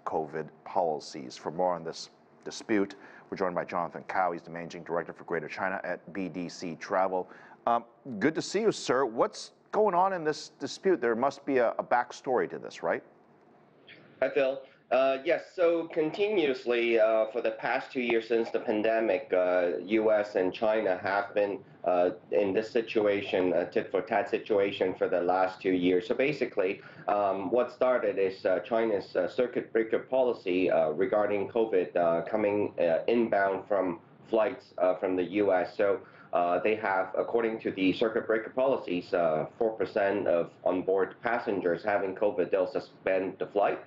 COVID policies. For more on this dispute, we're joined by Jonathan Kao. He's the Managing Director for Greater China at BDC Travel. Good to see you, sir. What's going on in this dispute? There must be a backstory to this, right? Hi, Phil. Yes, so continuously for the past 2 years since the pandemic, U.S. and China have been in this situation, a tit-for-tat situation for the last 2 years. So basically, what started is China's circuit breaker policy regarding COVID coming inbound from flights from the U.S. So they have, according to the circuit breaker policies, 4% of onboard passengers having COVID, they'll suspend the flight.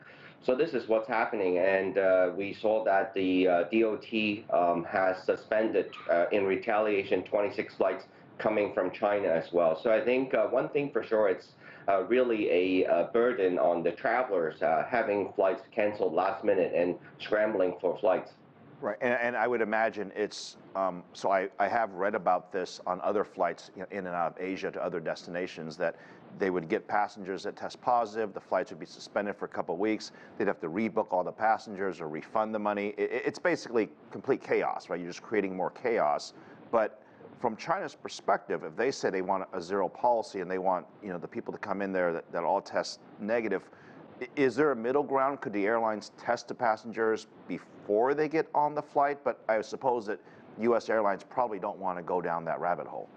So this is what's happening, and we saw that the DOT has suspended, in retaliation, 26 flights coming from China as well. So I think one thing for sure, it's really a burden on the travelers having flights canceled last minute and scrambling for flights. Right, and I would imagine it's, so I have read about this on other flights in and out of Asia to other destinations, that they would get passengers that test positive, the flights would be suspended for a couple of weeks, they'd have to rebook all the passengers or refund the money. It's basically complete chaos, right? You're just creating more chaos. But from China's perspective, if they say they want a zero policy and they want, the people to come in there that all test negative, is there a middle ground? Could the airlines test the passengers before they get on the flight? But I suppose that U.S. airlines probably don't want to go down that rabbit hole.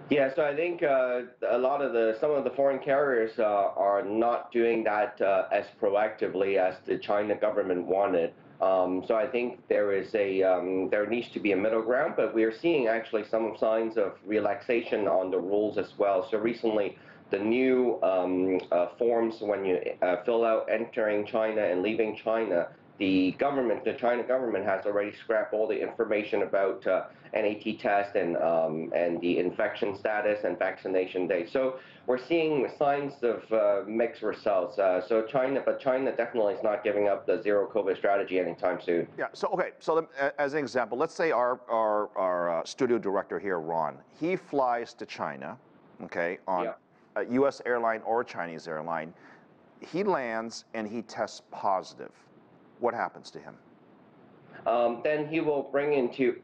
Yeah, so I think some of the foreign carriers are not doing that as proactively as the China government wanted. So I think there needs to be a middle ground, but we are seeing actually some signs of relaxation on the rules as well. So recently, the new forms when you fill out entering China and leaving China, the China government has already scrapped all the information about NAT test and the infection status and vaccination date. So we're seeing signs of mixed results. So China definitely is not giving up the zero COVID strategy anytime soon. Yeah. So okay. So as an example, let's say our studio director here, Ron, he flies to China, okay, on a U.S. airline or a Chinese airline. He lands and he tests positive. What happens to him? Then he will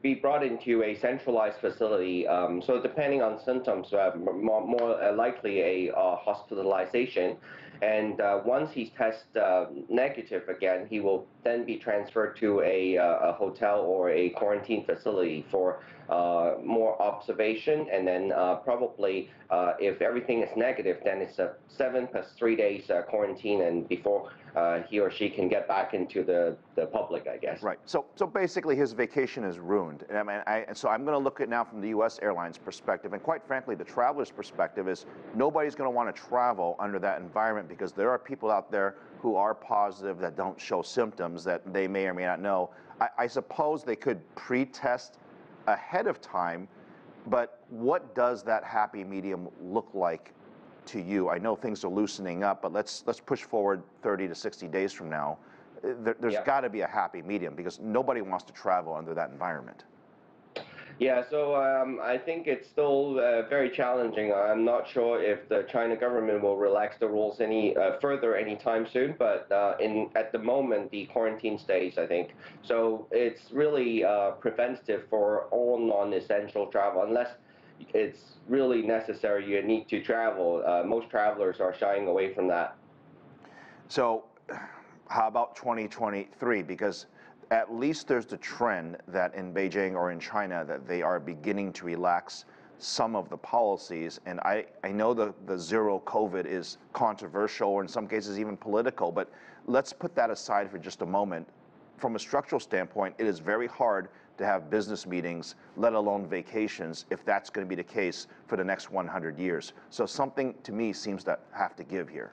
be brought into a centralized facility. So depending on symptoms, more likely a hospitalization. And once he's tested negative again, he will then be transferred to a hotel or a quarantine facility for more observation. And then probably, if everything is negative, then it's a 7 + 3 days quarantine, and before he or she can get back into the public, I guess. Right. So basically, his vacation is ruined. And so I'm going to look at now from the U.S. airlines perspective, and quite frankly, the traveler's perspective is nobody's going to want to travel under that environment, because there are people out there who are positive that don't show symptoms that they may or may not know. I suppose they could pre-test ahead of time, but what does that happy medium look like to you? I know things are loosening up, but let's push forward 30 to 60 days from now. There's got to be a happy medium, because nobody wants to travel under that environment. Yeah, so I think it's still very challenging. I'm not sure if the China government will relax the rules any further anytime soon, but at the moment, the quarantine stays, I think. So it's really preventative for all non-essential travel, unless it's really necessary, you need to travel. Most travelers are shying away from that. So how about 2023? Because at least there's the trend that in Beijing or in China that they are beginning to relax some of the policies. And I know the zero COVID is controversial, or in some cases even political, but let's put that aside for just a moment. From a structural standpoint, it is very hard to have business meetings, let alone vacations, if that's going to be the case for the next 100 years. So something, to me, seems to have to give here.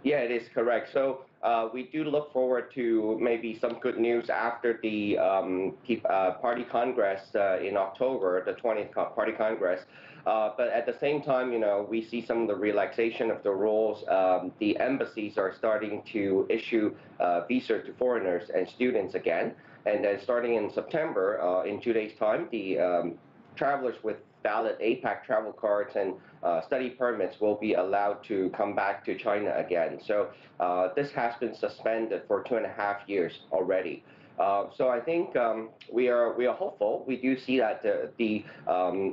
Yeah, it is correct. So we do look forward to maybe some good news after the Party Congress in October, the 20th Party Congress. But at the same time, we see some of the relaxation of the rules. The embassies are starting to issue visas to foreigners and students again. And then starting in September, in 2 days' time, the travelers with valid APAC travel cards and study permits will be allowed to come back to China again. So this has been suspended for 2.5 years already. So I think we are hopeful. We do see that the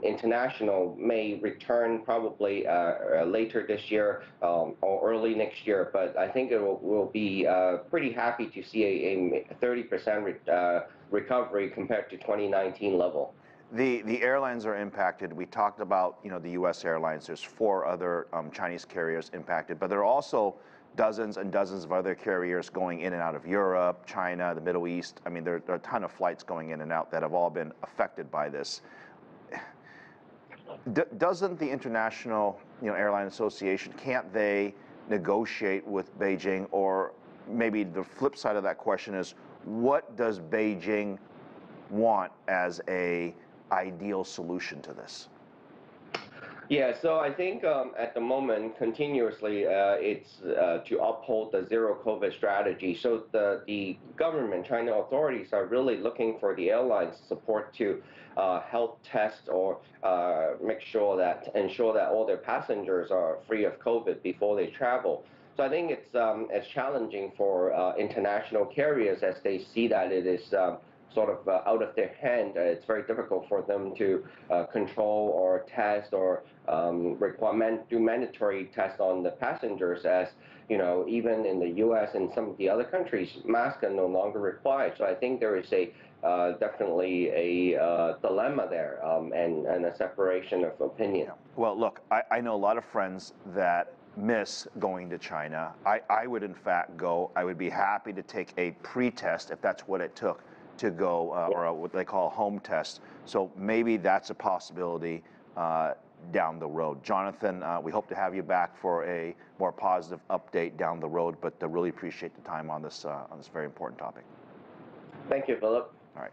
international may return probably later this year or early next year. But I think it will be pretty happy to see a 30% recovery compared to 2019 level. The airlines are impacted. We talked about the U.S. airlines. There's 4 other Chinese carriers impacted, but there are also dozens and dozens of other carriers going in and out of Europe, China, the Middle East. I mean, there are a ton of flights going in and out that have all been affected by this. Doesn't the International Airline Association, can't they negotiate with Beijing? Or maybe the flip side of that question is, what does Beijing want as a ideal solution to this? Yeah, so I think at the moment, continuously, it's to uphold the zero COVID strategy. So the government, China authorities are really looking for the airlines support to help test or ensure that all their passengers are free of COVID before they travel. So I think it's challenging for international carriers as they see that it is sort of out of their hand. It's very difficult for them to control or test or do mandatory tests on the passengers, as even in the U.S. and some of the other countries, masks are no longer required. So I think there is definitely a dilemma there and a separation of opinion. Well, look, I know a lot of friends that miss going to China. I would in fact go. I would be happy to take a pre-test if that's what it took to go, or what they call a home test. So maybe that's a possibility down the road. Jonathan, we hope to have you back for a more positive update down the road, but really appreciate the time on this very important topic. Thank you, Philip. All right.